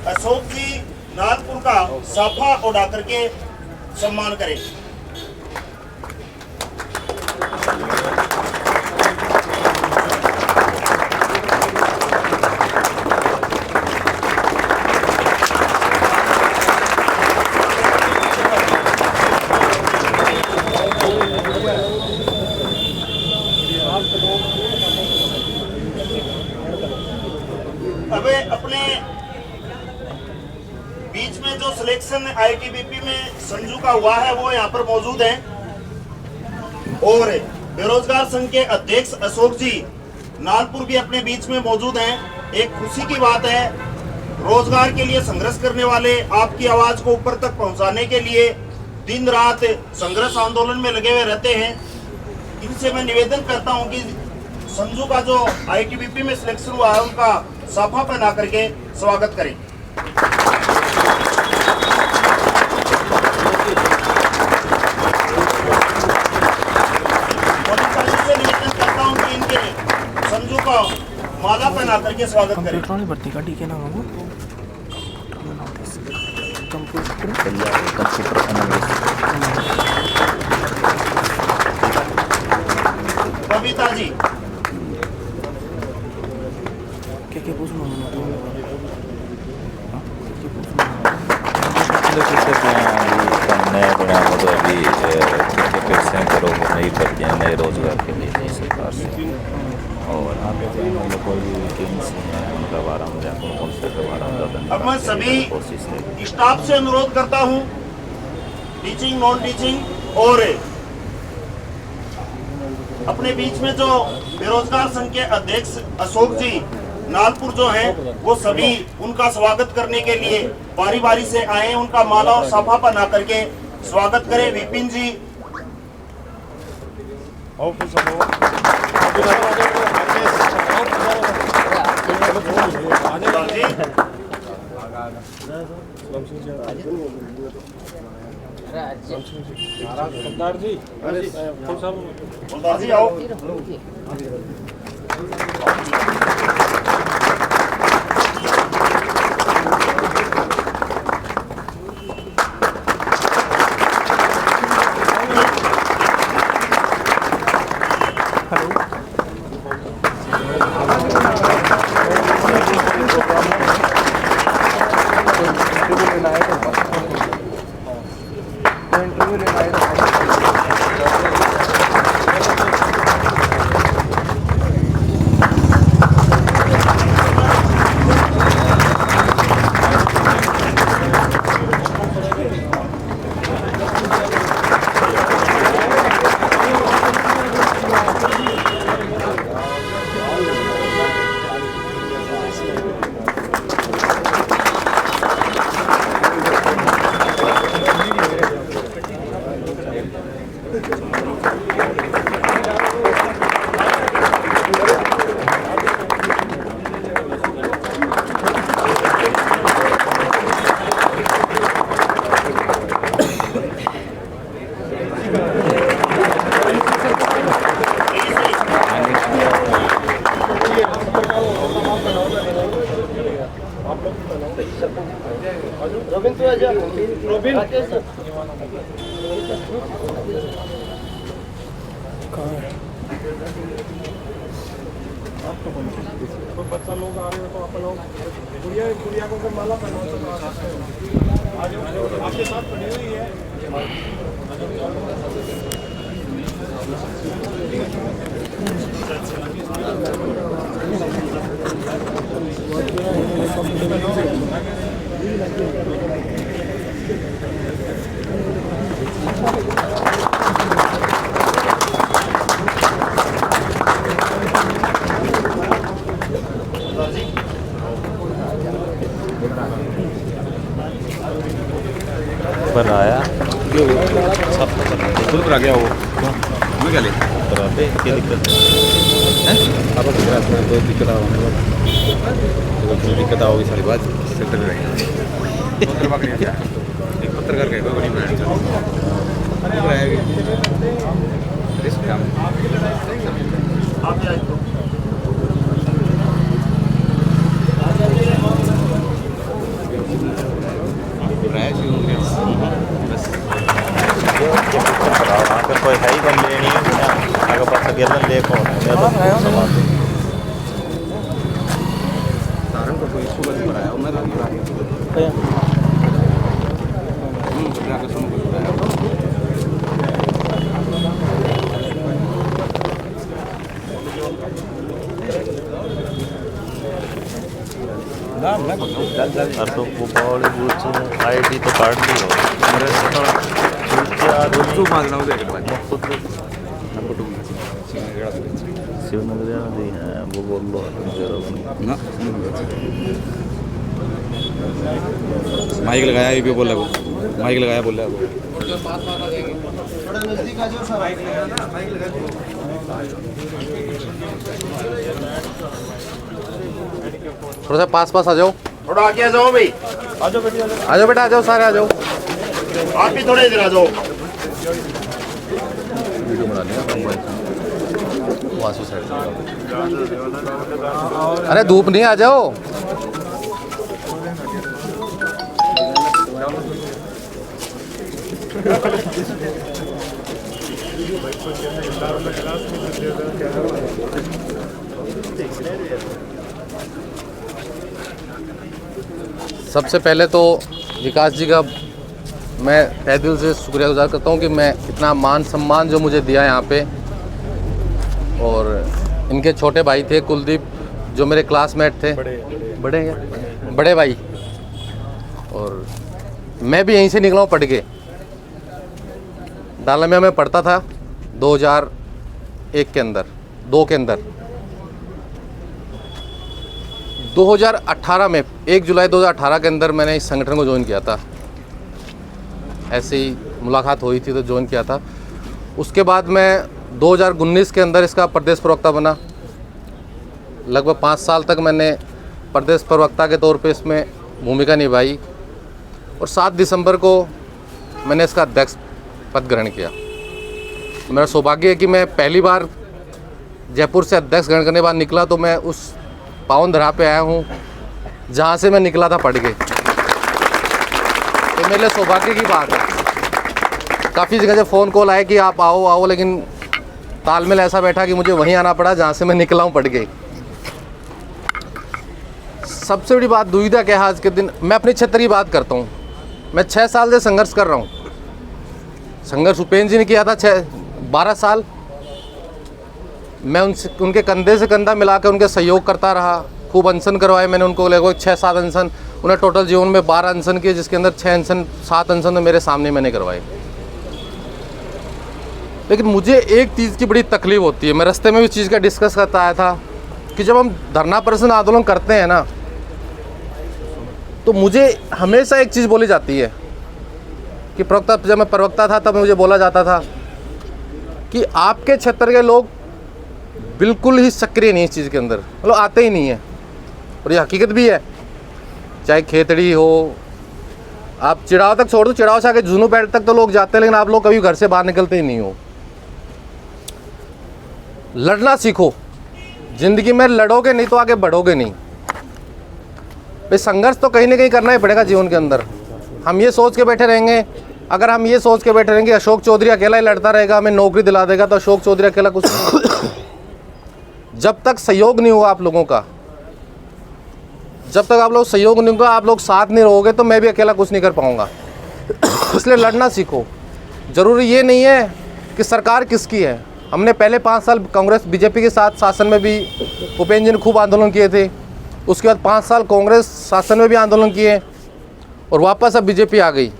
अशोक जी नागपुर का साफा उड़ा करके सम्मान करें। अबे अपने बीच में जो सिलेक्शन आईटीबीपी में संजू का हुआ है वो यहाँ पर मौजूद है और बेरोजगार संघ के अध्यक्ष अशोक जी नागपुर भी अपने बीच में मौजूद हैं। एक खुशी की बात है, रोजगार के लिए संघर्ष करने वाले आपकी आवाज को ऊपर तक पहुंचाने के लिए दिन रात संघर्ष आंदोलन में लगे हुए रहते हैं। इनसे मैं निवेदन करता हूं कि संजू का जो आईटीबीपी में सिलेक्शन हुआ है उनका साफा पहना करके स्वागत करें। निवेदन करता हूं कि इनके संजू का माला पहना करके स्वागत करें। भर्ती का टीके नाम होगा कंप्यूटर बबीता जी क्या पूछना नया बना हो तो अभी पैसे करो नई भर्तियाँ नए रोजगार के लिए नई सरकार से और यहाँ पे मतलब कोई भी वैकेंसी है मतलब आराम से कौन से अब मैं सभी स्टाफ से अनुरोध करता हूँ, टीचिंग नॉन टीचिंग और अपने बीच में जो बेरोजगार संघ के अध्यक्ष अशोक जी नागपुर जो हैं वो सभी उनका स्वागत करने के लिए बारी बारी से आए, उनका माला और साफा पहना करके स्वागत करें। विपिन जी सरदार जी आओ। बच्चा लोग आ रहे हो तो आप लोग गुड़िया को माला पहना आपके साथ खड़ी हुई है। पर आया सब खुद पर आ गया वो मैं क्या ले करा दे क्या दिक्कत है अब कोई दिक्कत दिक्कत होगी सारी बात सेंटर में रहेंगे एक पत्रकार का कोई बड़ी ब्रांड आप कोई सूरज पर आया मैं तो जाकर सुन कुछ बताया तो वो बॉलीवुड आईडी तो काट दी हो मेरे रोजू मांगना हो देख शिवनगर दी है वो बोल लो ना माइक लगाया ये भी बोला वो माइक लगाया बोला वो थोड़ा सा पास आ जाओ थोड़ा आगे आ जाओ भाई, आ जाओ बेटा आ जाओ सारे आ जाओ आप भी थोड़े इधर आ जाओ। वीडियो बना लिया वासु साइड अरे धूप नहीं आ जाओ सबसे पहले तो विकास जी का मैं तहे दिल से शुक्रियागुजार करता हूँ कि मैं इतना मान सम्मान जो मुझे दिया यहाँ पे। और इनके छोटे भाई थे कुलदीप जो मेरे क्लासमेट थे, बड़े भाई, और मैं भी यहीं से निकला हूँ पढ़ के। डालमिया में पढ़ता था 2001 के अंदर 2 के अंदर 2018 में 1 जुलाई 2018 के अंदर मैंने इस संगठन को ज्वाइन किया था। ऐसे ही मुलाकात हुई थी तो ज्वाइन किया था। उसके बाद मैं 2019 के अंदर इसका प्रदेश प्रवक्ता बना। लगभग 5 साल तक मैंने प्रदेश प्रवक्ता के तौर पे इसमें भूमिका निभाई और 7 दिसंबर को मैंने इसका अध्यक्ष पद ग्रहण किया। मेरा सौभाग्य है कि मैं पहली बार जयपुर से अध्यक्ष ग्रहण करने के बाद निकला तो मैं उस पावन धरा पे आया हूँ जहाँ से मैं निकला था पढ़ के। तो मेरे लिए सौभाग्य की बात है। काफ़ी जगह से फ़ोन कॉल आए कि आप आओ, लेकिन तालमेल ऐसा बैठा कि मुझे वहीं आना पड़ा जहाँ से मैं निकला हूँ पढ़ के। सबसे बड़ी बात दुविधा क्या है आज के दिन, मैं अपने क्षेत्र की बात करता हूँ। मैं 6 साल से संघर्ष कर रहा हूँ। संघर्ष उपेंद्र जी ने किया था 12 साल। मैं उनके कंधे से कंधा मिला के उनके सहयोग करता रहा। खूब अनशन करवाए मैंने उनको, लगभग 6-7 अनशन। उन्हें टोटल जीवन में 12 अनशन किए, जिसके अंदर 7 अनशन तो मेरे सामने मैंने करवाए। लेकिन मुझे एक चीज़ की बड़ी तकलीफ होती है। मैं रास्ते में भी चीज़ का डिस्कस करता आया था कि जब हम धरना प्रदर्शन आंदोलन करते हैं ना, तो मुझे हमेशा एक चीज़ बोली जाती है कि प्रवक्ता, जब मैं प्रवक्ता था तब मुझे बोला जाता था कि आपके क्षेत्र के लोग बिल्कुल ही सक्रिय नहीं इस चीज़ के अंदर, मतलब आते ही नहीं है। और ये हकीकत भी है। चाहे खेतड़ी हो, आप चिड़ाव तक छोड़ दो, चिड़ाव से आके जुनू बैठ तक तो लोग जाते हैं, लेकिन आप लोग कभी घर से बाहर निकलते ही नहीं हो। लड़ना सीखो, जिंदगी में लड़ोगे नहीं तो आगे बढ़ोगे नहीं। भाई संघर्ष तो कहीं ना कहीं करना ही पड़ेगा जीवन के अंदर। हम ये सोच के बैठे रहेंगे, अगर हम ये सोच के बैठे रहेंगे अशोक चौधरी अकेला ही लड़ता रहेगा, हमें नौकरी दिला देगा, तो अशोक चौधरी अकेला कुछ जब तक सहयोग नहीं हुआ आप लोगों का, जब तक आप लोग सहयोग नहीं होगा, आप लोग साथ नहीं रहोगे, तो मैं भी अकेला कुछ नहीं कर पाऊंगा। इसलिए लड़ना सीखो। ज़रूरी ये नहीं है कि सरकार किसकी है। हमने पहले 5 साल कांग्रेस बीजेपी के साथ शासन में भी उपेंद्र जी ने खूब आंदोलन किए थे। उसके बाद 5 साल कांग्रेस शासन में भी आंदोलन किए और वापस अब बीजेपी आ गई।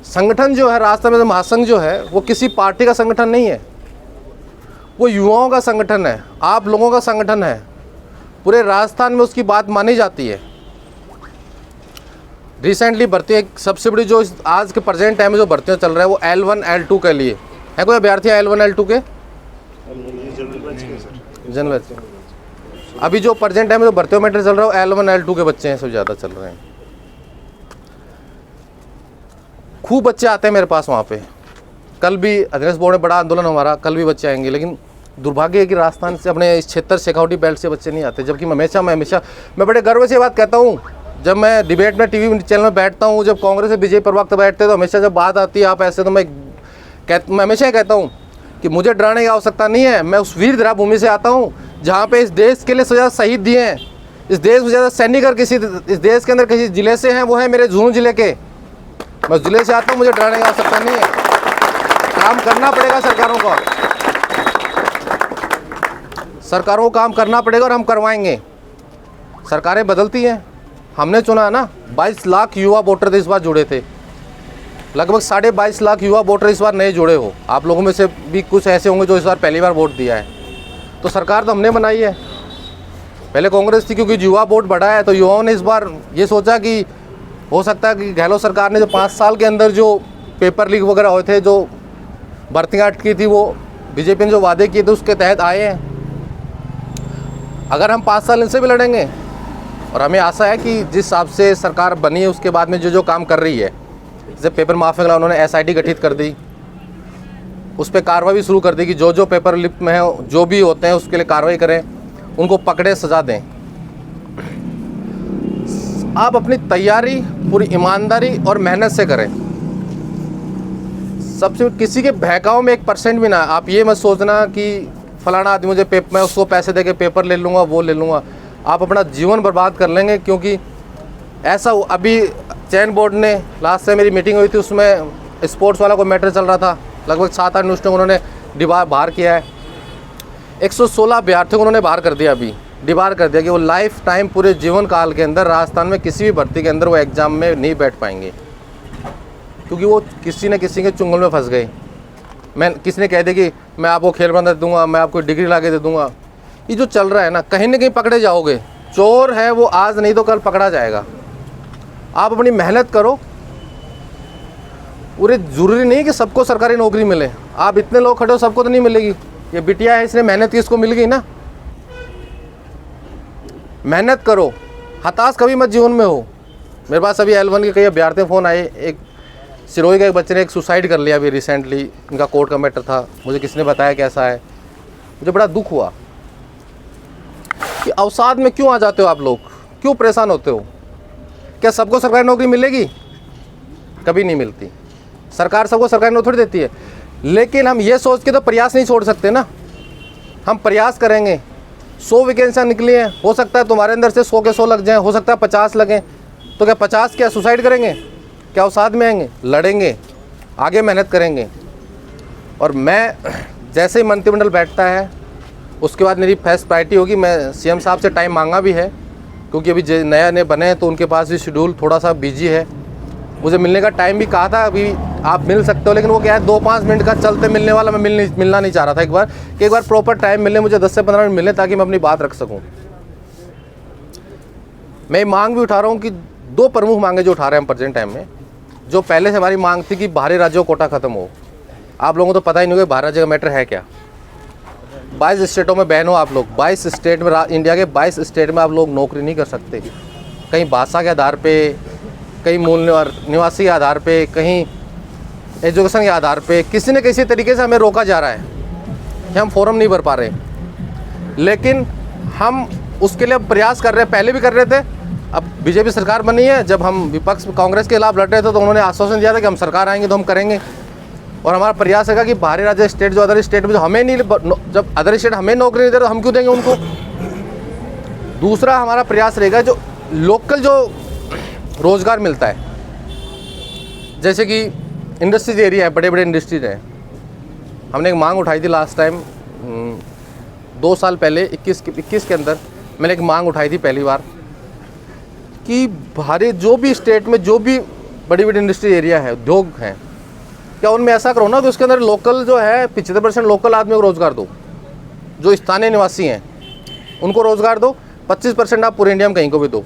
संगठन जो है राष्ट्र में महासंघ जो है वो किसी पार्टी का संगठन नहीं है, वो युवाओं का संगठन है, आप लोगों का संगठन है। पूरे राजस्थान में उसकी बात मानी जाती है। रिसेंटली भर्ती सबसे बड़ी जो आज के प्रेजेंट टाइम में जो भर्तियाँ चल रहा है वो L1 L2 के लिए है। कोई अभ्यर्थी L1 L2 के जनरल बैच। अभी जो प्रेजेंट टाइम में जो भर्तियों मैटर चल रहा है वो L1 L2 के बच्चे हैं, सबसे ज़्यादा चल रहे हैं। खूब बच्चे आते हैं मेरे पास वहाँ पे। कल भी अध्यक्ष बोर्ड में बड़ा आंदोलन हमारा, कल भी बच्चे आएंगे। लेकिन दुर्भाग्य है कि राजस्थान से, अपने इस क्षेत्र शेखावटी बेल्ट से बच्चे नहीं आते। जबकि मैं बड़े गर्व से बात कहता हूँ, जब मैं डिबेट में टीवी चैनल में बैठता हूँ, जब कांग्रेस से बीजेपी प्रवक्ता बैठते हैं, तो हमेशा जब बात आती है आप ऐसे, तो मैं हमेशा कहता हूँ कि मुझे डरने की आवश्यकता नहीं है। मैं उस वीर धरा भूमि से आता हूँ जहाँ पे इस देश के लिए सजा शहीद दिए हैं। इस देश में ज़्यादा सैनिक अगर किसी इस देश के अंदर किसी ज़िले से हैं वो है मेरे झुंझुनू ज़िले के। मैं उस ज़िले से आता हूँ, मुझे डरने की आवश्यकता नहीं है। काम करना पड़ेगा सरकारों को, सरकारों को काम करना पड़ेगा और हम करवाएंगे। सरकारें बदलती हैं, हमने चुना है ना। 22 लाख युवा वोटर इस बार जुड़े थे, लगभग 22.5 लाख युवा वोटर इस बार नए जुड़े हो। आप लोगों में से भी कुछ ऐसे होंगे जो इस बार पहली बार वोट दिया है। तो सरकार तो हमने बनाई है, पहले कांग्रेस थी, क्योंकि युवा वोट बढ़ा है तो युवाओं ने इस बार ये सोचा कि हो सकता है कि गहलोत सरकार ने जो 5 साल के अंदर जो पेपर लीक वगैरह हुए थे, जो भर्तियाँ अटकी थी, वो बीजेपी ने जो वादे किए थे उसके तहत आए हैं। अगर हम 5 साल इनसे भी लड़ेंगे, और हमें आशा है कि जिस हिसाब से सरकार बनी है उसके बाद में जो काम कर रही है, जैसे पेपर माफिया के खिलाफ उन्होंने SIT गठित कर दी, उस पर कार्रवाई भी शुरू कर दी कि जो पेपर लीक में है, जो भी होते हैं उसके लिए कार्रवाई करें, उनको पकड़े, सजा दें। आप अपनी तैयारी पूरी ईमानदारी और मेहनत से करें। सबसे किसी के बहकाव में 1% भी ना। आप ये मत सोचना कि फलाना आदमी मुझे मैं उसको पैसे दे के पेपर ले लूँगा, वो ले लूँगा। आप अपना जीवन बर्बाद कर लेंगे, क्योंकि ऐसा अभी चयन बोर्ड ने लास्ट से मेरी मीटिंग हुई थी, उसमें स्पोर्ट्स वाला कोई मैटर चल रहा था, लगभग 7-8 न्यूज़ को उन्होंने बाहर किया है। 116 अभ्यर्थियों को उन्होंने बाहर कर दिया, अभी डिबार कर दिया कि वो लाइफ टाइम पूरे जीवन काल के अंदर राजस्थान में किसी भी भर्ती के अंदर वो एग्ज़ाम में नहीं बैठ पाएंगे, क्योंकि वो किसी न किसी के चुंगल में फंस गए। मैं किसी ने कह दिया कि मैं आपको खेल बंद दे दूँगा, मैं आपको डिग्री ला के दे दूँगा। ये जो चल रहा है ना, कहीं ना कहीं पकड़े जाओगे। चोर है वो आज नहीं तो कल पकड़ा जाएगा। आप अपनी मेहनत करो। पूरे ज़रूरी नहीं कि सबको सरकारी नौकरी मिले। आप इतने लोग खड़े हो, सबको तो नहीं मिलेगी। ये बिटिया है, इसने मेहनत की, इसको मिल गई ना। मेहनत करो, हताश कभी मत जीवन में हो। मेरे पास अभी L1 के कई अभ्यर्थी फ़ोन आए। एक सिरोही का एक बच्चे ने एक सुसाइड कर लिया अभी रिसेंटली, इनका कोर्ट का मैटर था। मुझे किसी ने बताया कैसा है, मुझे बड़ा दुख हुआ कि अवसाद में क्यों आ जाते हो आप लोग, क्यों परेशान होते हो। क्या सबको सरकारी नौकरी मिलेगी? कभी नहीं मिलती। सरकार सबको सरकारी नौकरी थोड़ी देती है। लेकिन हम ये सोच के तो प्रयास नहीं छोड़ सकते ना। हम प्रयास करेंगे। 100 वैकेंसियाँ निकली हैं, हो सकता है तुम्हारे अंदर से 100 के 100 लग जाएं, हो सकता है 50 लगें। तो क्या 50 क्या सुसाइड करेंगे? क्या अवसाद में आएंगे? लड़ेंगे, आगे मेहनत करेंगे। और मैं जैसे ही मंत्रिमंडल बैठता है उसके बाद मेरी फर्स्ट प्रायोरिटी होगी। मैं CM साहब से टाइम मांगा भी है, क्योंकि अभी नए बने हैं तो उनके पास भी शेड्यूल थोड़ा सा बिजी है। मुझे मिलने का टाइम भी कहा था, अभी आप मिल सकते हो, लेकिन वो क्या है 2-5 मिनट का चलते मिलने वाला, मैं मिलना नहीं चाह रहा था। एक बार प्रॉपर टाइम मिले मुझे, 10 से 15 मिनट मिले, ताकि मैं अपनी बात रख सकूं। मैं मांग भी उठा रहा हूं कि 2 प्रमुख मांगे जो उठा रहे हैं हम प्रेजेंट टाइम में। जो पहले से हमारी मांग थी कि बाहरी राज्यों कोटा खत्म हो। आप लोगों को तो पता ही नहीं होगा बाहर राज्य का मैटर है क्या। 22 स्टेटों में बैन हो आप लोग। 22 स्टेट में, इंडिया के 22 स्टेट में आप लोग नौकरी नहीं कर सकते। कहीं भाषा के आधार पे, कहीं मूल निवासी के आधार पे, कहीं एजुकेशन के आधार पे, किसी न किसी तरीके से हमें रोका जा रहा है कि हम फॉर्म नहीं भर पा रहे। लेकिन हम उसके लिए प्रयास कर रहे हैं, पहले भी कर रहे थे। अब बीजेपी सरकार बनी है, जब हम विपक्ष कांग्रेस के खिलाफ लड़ रहे थे तो उन्होंने आश्वासन दिया था कि हम सरकार आएंगे तो हम करेंगे। और हमारा प्रयास है कि बाहरी राज्य स्टेट, जो अदर स्टेट में जो हमें नहीं, जब अदर स्टेट हमें नौकरी नहीं दे रहे तो हम क्यों देंगे उनको। दूसरा हमारा प्रयास रहेगा जो लोकल जो रोज़गार मिलता है, जैसे कि इंडस्ट्रीज एरिया है, बड़े बड़े इंडस्ट्रीज हैं। हमने एक मांग उठाई थी लास्ट टाइम 2 साल पहले 21 के अंदर मैंने एक मांग उठाई थी पहली बार कि बाहरी जो भी स्टेट में जो भी बड़ी बड़ी इंडस्ट्री एरिया है, उद्योग हैं, क्या उनमें ऐसा करो ना कि उसके अंदर लोकल जो है 75% लोकल आदमी को रोज़गार दो, जो स्थानीय निवासी हैं उनको रोज़गार दो। 25% आप पूरे इंडिया में कहीं को भी दो।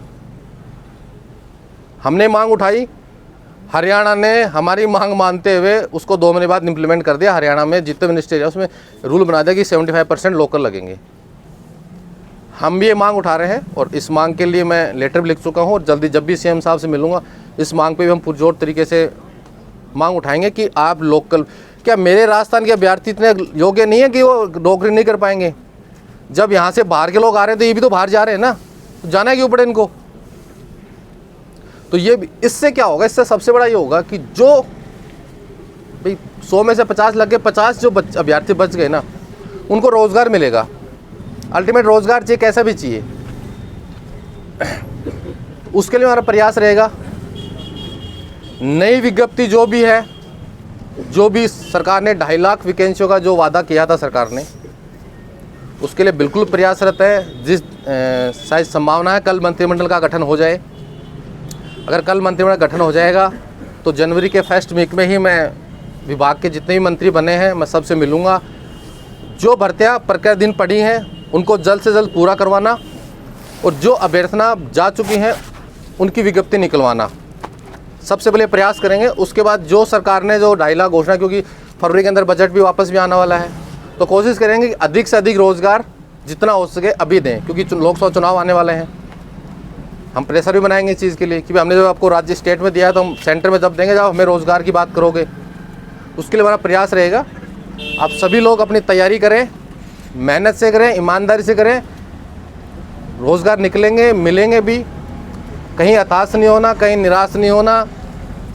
हमने मांग उठाई, हरियाणा ने हमारी मांग मानते हुए उसको 2 महीने बाद इम्प्लीमेंट कर दिया। हरियाणा में जितने मिनिस्ट्री है उसमें रूल बना दिया कि 75% लोकल लगेंगे। हम भी ये मांग उठा रहे हैं और इस मांग के लिए मैं लेटर भी लिख चुका हूँ और जल्दी जब भी CM साहब से मिलूँगा इस मांग पे भी हम पुरजोर तरीके से मांग उठाएंगे कि आप लोकल, क्या मेरे राजस्थान के अभ्यर्थी इतने योग्य नहीं है कि वो नौकरी नहीं कर पाएंगे? जब यहाँ से बाहर के लोग आ रहे हैं तो ये भी तो बाहर जा रहे हैं ना, तो जाना क्यों पड़े इनको। तो ये इससे क्या होगा, इससे सबसे बड़ा ये होगा कि जो भाई 100 में से 50 लग गए, 50 जो अभ्यर्थी बच गए ना उनको रोज़गार मिलेगा। अल्टीमेट रोज़गार चाहिए, कैसा भी चाहिए। उसके लिए हमारा प्रयास रहेगा। नई विज्ञप्ति जो भी है, जो भी सरकार ने 2.5 लाख वैकेंसियों का जो वादा किया था सरकार ने, उसके लिए बिल्कुल प्रयासरत है। जिस शायद संभावना है कल मंत्रिमंडल का गठन हो जाए। अगर कल मंत्रिमंडल गठन हो जाएगा तो जनवरी के फर्स्ट वीक में ही मैं विभाग के जितने भी मंत्री बने हैं मैं सबसे मिलूँगा। जो भर्तियाँ प्रक्रियाधीन पड़ी हैं उनको जल्द से जल्द पूरा करवाना और जो अभ्यर्थना जा चुकी हैं उनकी विज्ञप्ति निकलवाना सबसे पहले प्रयास करेंगे। उसके बाद जो सरकार ने जो 2.5 लाख घोषणा, क्योंकि फरवरी के अंदर बजट भी वापस भी आने वाला है, तो कोशिश करेंगे कि अधिक से अधिक रोज़गार जितना हो सके अभी दें, क्योंकि लोकसभा चुनाव आने वाले हैं। हम प्रेशर भी बनाएंगे इस चीज़ के लिए कि भाई हमने जो आपको राज्य स्टेट में दिया है तो हम सेंटर में जब देंगे जब हमें रोज़गार की बात करोगे। उसके लिए हमारा प्रयास रहेगा। आप सभी लोग अपनी तैयारी करें, मेहनत से करें, ईमानदारी से करें। रोज़गार निकलेंगे, मिलेंगे भी। कहीं हताश नहीं होना, कहीं निराश नहीं होना।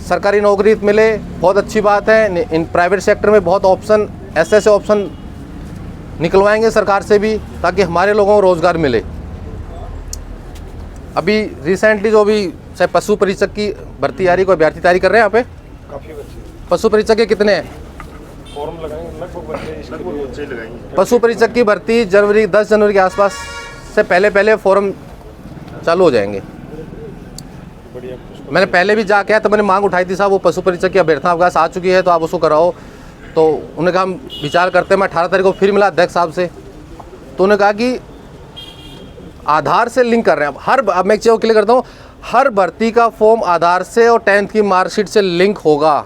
सरकारी नौकरी मिले बहुत अच्छी बात है। इन प्राइवेट सेक्टर में बहुत ऑप्शन, ऐसे ऑप्शन निकलवाएंगे सरकार से भी ताकि हमारे लोगों को रोज़गार मिले। अभी रिसेंटली जो भी चाहे पशु परीक्षक की भर्ती आ रही, कोई अभ्यर्थी तैयारी कर रहे हैं यहाँ पे? काफ़ी बच्चे पशु परीक्षक के कितने हैं? फॉर्म लगाएंगे, लगभग बच्चे लगाएंगे। पशु परीक्षक की भर्ती 10 जनवरी के आसपास से पहले फॉर्म चालू हो जाएंगे। बढ़िया। मैंने पहले भी जाके आया तो मैंने मांग उठाई थी, साहब वो पशु परीक्षक की अभ्यर्थना आपके पास आ चुकी है तो आप उसको कराओ। तो उन्होंने कहा हम विचार करते हैं। मैं 18 तारीख को फिर मिला अध्यक्ष साहब से, तो उन्होंने कहा कि आधार से लिंक कर रहे हैं। अब मैं एक चीज़ क्लियर करता हूँ, हर भर्ती का फॉर्म आधार से और 10th की मार्कशीट से लिंक होगा।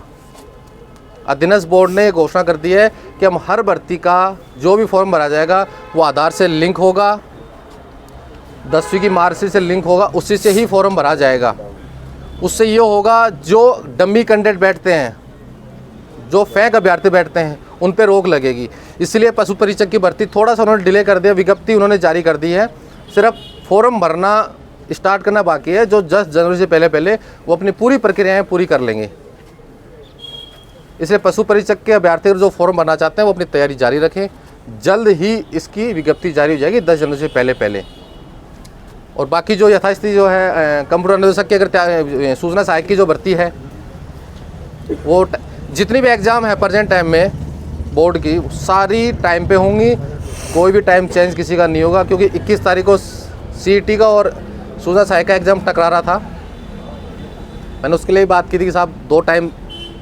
अधीनस्थ बोर्ड ने घोषणा कर दी है कि हम हर भर्ती का जो भी फॉर्म भरा जाएगा वो आधार से लिंक होगा, 10वीं की मार्कशीट से लिंक होगा, उसी से ही फॉर्म भरा जाएगा। उससे ये होगा जो डमी कैंडिडेट बैठते हैं, जो फेक अभ्यर्थी बैठते हैं, उन पर रोक लगेगी। इसलिए पशु परीक्षक की भर्ती थोड़ा सा उन्होंने डिले कर दिया। विज्ञप्ति उन्होंने जारी कर दी है, सिर्फ फॉर्म भरना स्टार्ट करना बाकी है। जो 10 जनवरी से पहले वो अपनी पूरी प्रक्रियाएं पूरी कर लेंगे। इसलिए पशु परीक्षक के अभ्यर्थी जो फॉर्म भरना चाहते हैं वो अपनी तैयारी जारी रखें। जल्द ही इसकी विज्ञप्ति जारी हो जाएगी 10 जनवरी से पहले। और बाकी जो यथास्थिति जो है कंप्यूटर अनुदेशक की, अगर सूचना सहायक की जो भर्ती है, वो जितनी भी एग्ज़ाम है प्रेजेंट टाइम में बोर्ड की, सारी टाइम पे होंगी। कोई भी टाइम चेंज किसी का नहीं होगा, क्योंकि 21 तारीख को CET का और सूचना सहायक का एग्ज़ाम टकरा रहा था। मैंने उसके लिए बात की थी कि साहब 2 टाइम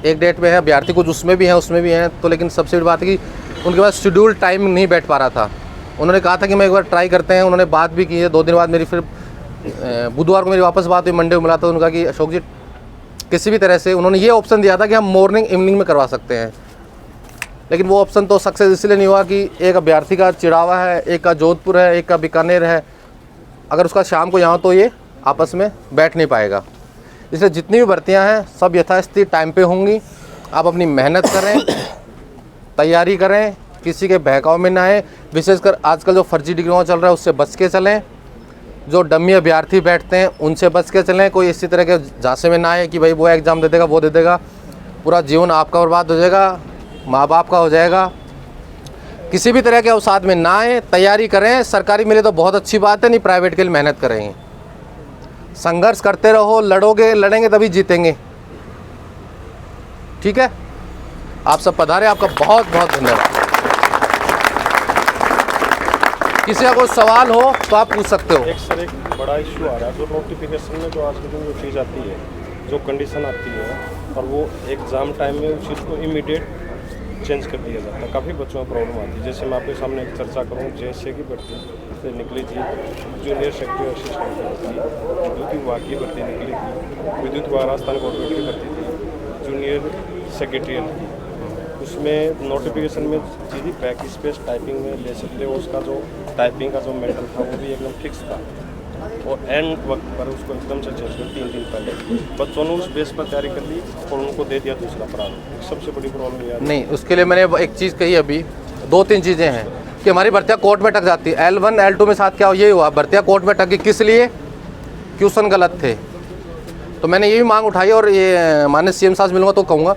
एक डेट में है, अभ्यर्थी कुछ उसमें भी हैं तो, लेकिन सबसे बड़ी बात है कि उनके पास शेड्यूल टाइम नहीं बैठ पा रहा था। उन्होंने कहा था कि मैं एक बार ट्राई करते हैं। उन्होंने बात भी की है। 2 दिन बाद मेरी फिर बुधवार को मेरी वापस बात हुई, मंडे को मिला था। उन्होंने कहा कि अशोक जी किसी भी तरह से, उन्होंने ये ऑप्शन दिया था कि हम मॉर्निंग इवनिंग में करवा सकते हैं, लेकिन वो ऑप्शन तो सक्सेस इसलिए नहीं हुआ कि एक अभ्यर्थी का चिड़ावा है, एक का जोधपुर है, एक का बीकानेर है। अगर उसका शाम को यहाँ तो ये आपस में बैठ नहीं पाएगा। इसलिए जितनी भी भर्तियाँ हैं सब यथास्थिति टाइम पे होंगी। आप अपनी मेहनत करें, तैयारी करें, किसी के बहकाव में ना आए। विशेषकर आजकल जो फर्जी डिग्रियों चल रहा है उससे बच के चलें। जो डमी अभ्यर्थी बैठते हैं उनसे बच के चलें। कोई इसी तरह के झांसे में ना आए कि भाई वो एग्ज़ाम दे देगा, वो दे देगा, पूरा जीवन आपका बर्बाद हो जाएगा, माँ बाप का हो जाएगा। किसी भी तरह के अवसाद में ना आए, तैयारी करें। सरकारी मिले तो बहुत अच्छी बात है, नहीं प्राइवेट के लिए मेहनत करेंगे। संघर्ष करते रहो, लड़ेंगे तभी जीतेंगे। ठीक है, आप सब पधारे, आपका बहुत बहुत धन्यवाद। किसी का कोई सवाल हो तो आप पूछ सकते हो। एक सर एक बड़ा इशू आ रहा है जो नोटिफिकेशन में, जो आज के दिन जो चीज़ आती है, जो कंडीशन आती है, और वो एग्ज़ाम टाइम में उस चीज़ को इमीडिएट चेंज कर दिया जाता है। काफ़ी बच्चों में प्रॉब्लम आती है। जैसे मैं आपके सामने एक चर्चा करूँ, जैसे की भर्ती से निकली थी जूनियर सेक्रेटरी असिस्टेंट की भर्ती, विद्युत विभाग की भर्ती निकली थी, विद्युत विभाग राजस्थान गवर्नमेंट की भर्ती थी, जूनियर सेक्रेटरियल की। उसमें नोटिफिकेशन में सीधी बैक स्पेस टाइपिंग में ले सकते हो। उसका जो टाइपिंग का जो मेथड था वो भी एकदम फिक्स था, और एंड वक्त पर उसको एकदम से चेंज कर 3 दिन पहले बच्चों ने उस बेस पर तैयारी कर ली और उनको दे दिया दूसरा प्रारूप। सबसे बड़ी प्रॉब्लम ये नहीं, उसके लिए मैंने एक चीज़ कही अभी, 2-3 चीज़ें हैं कि हमारी भर्तियाँ कोर्ट में टक जाती है। L1 L2 में साथ क्या ये हुआ, भर्तियाँ कोर्ट में टक गई। किस लिए? क्वेश्चन गलत थे। तो मैंने ये भी मांग उठाई, और ये माननीय CM साहब से मिलूँगा तो कहूँगा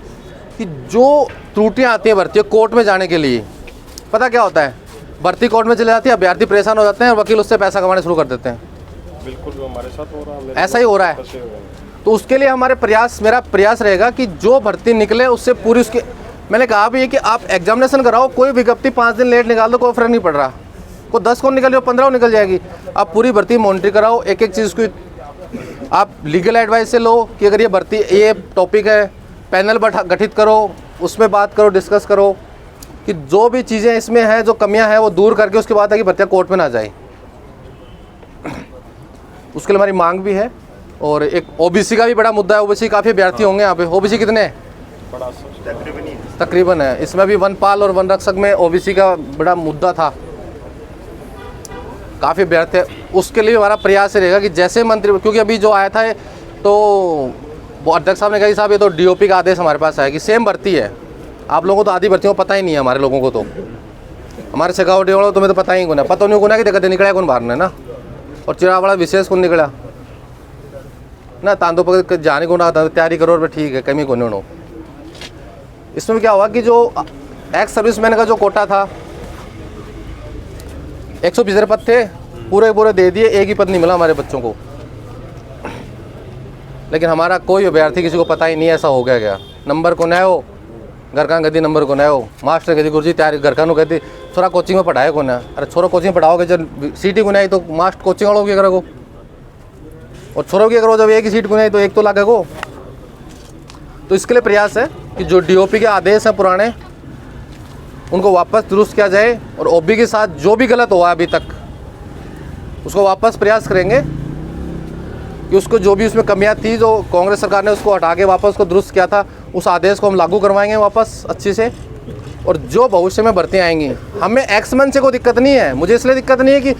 कि जो त्रुटियाँ आती हैं भर्ती कोर्ट में जाने के लिए, पता क्या होता है, भर्ती कोर्ट में चले जाती है, अभ्यर्थी परेशान हो जाते हैं और वकील उससे पैसा कमाने शुरू कर देते हैं। बिल्कुल जो हमारे साथ हो रहा है मेरे ऐसा ही हो रहा है। फंसे हुए हैं। तो उसके लिए मेरा प्रयास रहेगा कि जो भर्ती निकले उससे पूरी उसकी, मैंने कहा भी है कि आप एग्जामिनेशन कराओ, कोई विज्ञप्ति 5 दिन लेट निकाल दो, कोई फर्क नहीं पड़ रहा, कोई 10 को निकल जाओ 15 निकल जाएगी। आप पूरी भर्ती मॉनिटर कराओ, एक एक चीज़ को आप लीगल एडवाइस से लो कि अगर ये भर्ती ये टॉपिक है, पैनल गठित करो, उसमें बात करो, डिस्कस करो कि जो भी चीज़ें इसमें हैं, जो कमियां हैं वो दूर करके उसके बाद है कि भर्तियाँ कोर्ट में ना जाए। उसके लिए हमारी मांग भी है। और एक ओबीसी का भी बड़ा मुद्दा है। ओबीसी काफ़ी अभ्यर्थी होंगे यहाँ पे। ओबीसी कितने हैं? बड़ा सब तकरीबन है। इसमें भी वनपाल और वन रक्षक में ओबीसी का बड़ा मुद्दा था, काफ़ी अभ्यर्थी है। उसके लिए हमारा प्रयास रहेगा कि जैसे मंत्री, क्योंकि अभी जो आया था तो वो अध्यक्ष साहब ने कहा साहब ये तो डीओपी का आदेश हमारे पास आया कि सेम भर्ती है। आप लोगों को तो आधी भर्तियों को पता ही नहीं है, हमारे लोगों को तो, हमारे सिखावटी वालों तुम्हें तो पता ही कौन है, पता नहीं कौन है कि देखते निकला कौन बाहर ने ना, और चिरावाड़ा विशेष कौन निकला ना, तांदो पकड़ जाने को ना तैयारी करो और ठीक है, कमी को नहीं। इसमें क्या हुआ कि जो एक्स सर्विसमैन का जो कोटा था 175 पद थे, पूरे दे दिए, एक ही पद नहीं मिला हमारे बच्चों को। लेकिन हमारा कोई अभ्यर्थी किसी को पता ही नहीं, ऐसा हो गया क्या नंबर को न हो, घर का गति नंबर को न हो, मास्टर कहती गुरुजी तैयारी घर का कहती छोरा कोचिंग में पढ़ाए को ना, अरे छोरा कोचिंग पढ़ाओगे जब सीटी को नहीं तो मास्टर कोचिंग वालों की करो, और छोरों की करो जब एक ही सीट को नहीं तो एक तो लागेगो। तो इसके लिए प्रयास है कि जो डीओपी के आदेश हैं पुराने उनको वापस दुरुस्त किया जाए, और ओबी के साथ जो भी गलत हुआ अभी तक उसको वापस प्रयास करेंगे कि उसको जो भी उसमें कमियां थी, जो कांग्रेस सरकार ने उसको हटा के वापस उसको दुरुस्त किया था, उस आदेश को हम लागू करवाएंगे वापस अच्छे से। और जो भविष्य में भर्तियाँ आएंगी, हमें एक्समैन से कोई दिक्कत नहीं है। मुझे इसलिए दिक्कत नहीं है कि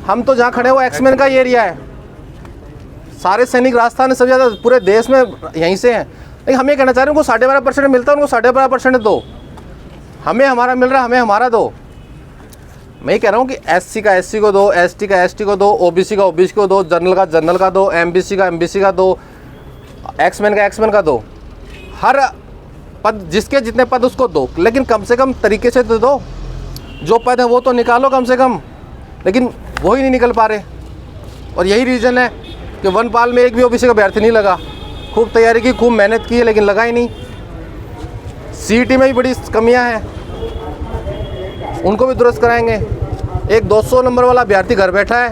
हम तो जहाँ खड़े हैं वो एक्समैन का ही एरिया है, सारे सैनिक राजस्थान में सबसे ज़्यादा पूरे देश में यहीं से हैं। लेकिन हम ये कहना चाह रहे हैं उनको 12.5% मिलता है, उनको 12.5% दो, हमें हमारा मिल रहा है, हमें हमारा दो। मैं ये कह रहा हूँ कि एससी का एससी को दो, एसटी का एसटी को दो, ओबीसी का ओबीसी को दो, जनरल का दो, एमबीसी का एमबीसी का दो, एक्समैन का दो, हर पद जिसके जितने पद उसको दो, लेकिन कम से कम तरीके से तो दो। जो पद है वो तो निकालो कम से कम, लेकिन वो ही नहीं निकल पा रहे। और यही रीज़न है कि वनपाल में एक भी ओबीसी का अभ्यर्थी नहीं लगा। खूब तैयारी की, खूब मेहनत की है, लेकिन लगा ही नहीं। सीईटी में भी बड़ी कमियां हैं, उनको भी दुरुस्त कराएंगे। एक 200 नंबर वाला अभ्यर्थी घर बैठा है,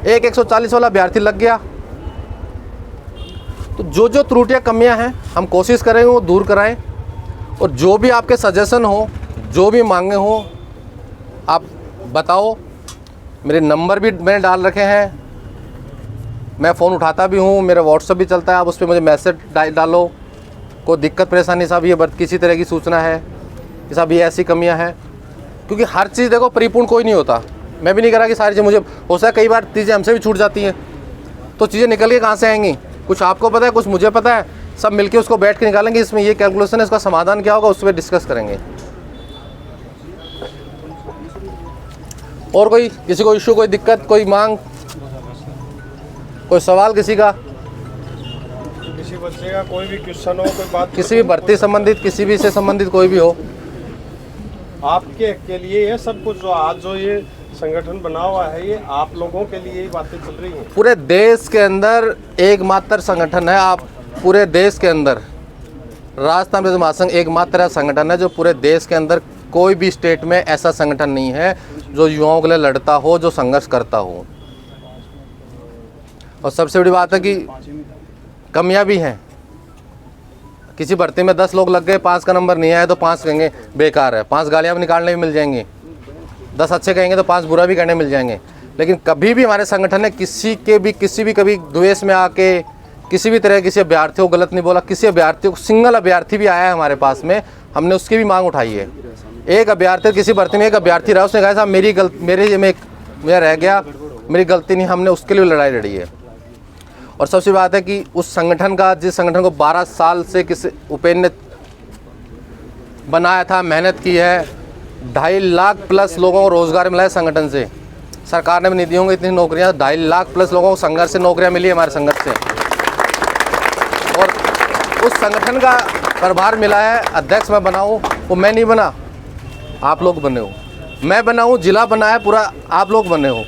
एक 140 वाला अभ्यर्थी लग गया। तो जो जो त्रुटियां कमियां हैं हम कोशिश करेंगे वो दूर कराएं। और जो भी आपके सजेशन हो, जो भी मांगे हो, आप बताओ। मेरे नंबर भी मैंने डाल रखे हैं, मैं फ़ोन उठाता भी हूँ, मेरा व्हाट्सएप भी चलता है, आप उस पर मुझे मैसेज डालो। कोई दिक्कत परेशानी साहब ये किसी तरह की सूचना है कि साहब ये ऐसी कमियां हैं, क्योंकि हर चीज़ देखो परिपूर्ण कोई नहीं होता। मैं भी नहीं कह रहा कि सारी चीज़ मुझे हो सकता है, कई बार चीज़ें हमसे भी छूट जाती हैं, तो चीज़ें निकल के कहाँ से आएंगी? कुछ आपको पता है, कुछ मुझे पता है, सब मिलके उसको बैठ के निकालेंगे। इसमें ये कैलकुलेशन है, इसका समाधान क्या होगा उस पर डिस्कस करेंगे। और कोई किसी को इशू, कोई दिक्कत, कोई मांग, कोई सवाल किसी का, किसी बच्चे का कोई भी क्वेश्चन हो, कोई बात किसी भी भर्ती संबंधित, किसी भी से संबंधित कोई भी हो, आपके के लिए ये सब कुछ जो आज जो ये संगठन बना हुआ है, ये आप लोगों के लिए ही बातें चल रही हैं। पूरे देश के अंदर एकमात्र संगठन है। आप पूरे देश के अंदर राजस्थान प्रदेश महासंघ एकमात्र संगठन है जो पूरे देश के अंदर, कोई भी स्टेट में ऐसा संगठन नहीं है जो युवाओं के लिए लड़ता हो, जो संघर्ष करता हो। और सबसे बड़ी बात है कि कमियां भी हैं। किसी भर्ती में 10 लोग लग गए, 5 का नंबर नहीं आया तो 5 कहेंगे बेकार है, 5 गालियाँ भी निकालने भी मिल जाएंगी, 10 अच्छे कहेंगे तो 5 बुरा भी करने मिल जाएंगे। लेकिन कभी भी हमारे संगठन ने किसी भी कभी द्वेष में आके किसी भी तरह किसी अभ्यर्थी को गलत नहीं बोला। किसी अभ्यर्थी को, सिंगल अभ्यर्थी भी आया है हमारे पास में, हमने उसकी भी मांग उठाई है। एक अभ्यर्थी, किसी भर्ती में एक अभ्यर्थी रहा, उसने कहा साहब मेरा रह गया, मेरी गलती नहीं, हमने उसके लिए लड़ाई लड़ी है। और सबसे बात है कि उस संगठन का, जिस संगठन को 12 साल से किसी उपेंद्र ने बनाया था, मेहनत की है, 2.5 लाख प्लस लोगों को रोज़गार मिला है संगठन से। सरकार ने भी नहीं दी होंगी इतनी नौकरियां, 2.5 लाख प्लस लोगों को संघर्ष से नौकरियां मिली हमारे संगठन से। और उस संगठन का प्रभार मिला है, अध्यक्ष मैं बना हूँ, वो मैं नहीं बना, आप लोग बने हो। मैं बना हूँ, जिला बना है पूरा, आप लोग बने हो।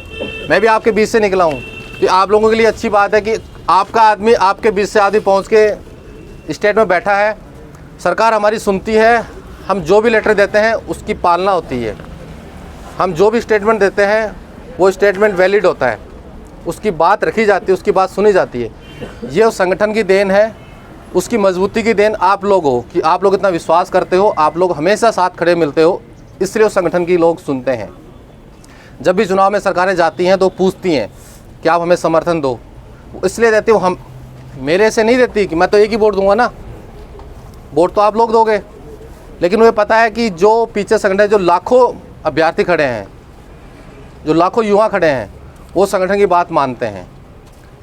मैं भी आपके बीच से निकला हूँ। तो आप लोगों के लिए अच्छी बात है कि आपका आदमी आपके बीच से आदमी पहुंच के स्टेट में बैठा है। सरकार हमारी सुनती है, हम जो भी लेटर देते हैं उसकी पालना होती है। हम जो भी स्टेटमेंट देते हैं वो स्टेटमेंट वैलिड होता है, उसकी बात रखी जाती है, उसकी बात सुनी जाती है। ये उस संगठन की देन है, उसकी मजबूती की देन आप लोग हो कि आप लोग इतना विश्वास करते हो, आप लोग हमेशा साथ खड़े मिलते हो, इसलिए उस संगठन की लोग सुनते हैं। जब भी चुनाव में सरकारें जाती हैं तो पूछती हैं कि आप हमें समर्थन दो, इसलिए देती हो। हम मेरे से नहीं देती कि मैं तो एक ही वोट दूंगा ना, वोट तो आप लोग दोगे, लेकिन मुझे पता है कि जो पीछे संगठन, जो लाखों अभ्यर्थी खड़े हैं, जो लाखों युवा खड़े हैं, वो संगठन की बात मानते हैं,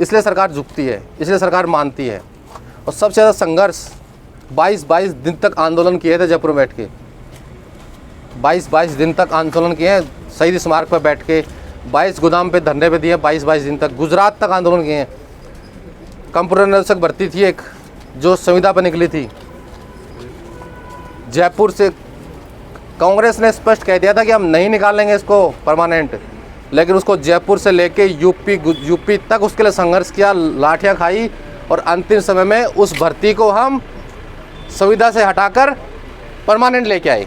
इसलिए सरकार झुकती है, इसलिए सरकार मानती है। और सबसे ज़्यादा संघर्ष 22 दिन तक आंदोलन किए थे जयपुर में बैठ के, 22 दिन तक आंदोलन किए हैं, शहीद स्मारक पर बैठ के, 22 गोदाम पे धरने पे दिए, 22 दिन तक। गुजरात तक आंदोलन किए हैं। कंप्यूटर निदेशक भर्ती थी एक जो संविदा पर निकली थी, जयपुर से कांग्रेस ने स्पष्ट कह दिया था कि हम नहीं निकालेंगे इसको परमानेंट, लेकिन उसको जयपुर से लेके यूपी तक उसके लिए संघर्ष किया, लाठियां खाई, और अंतिम समय में उस भर्ती को हम संविदा से हटाकर परमानेंट लेके आए।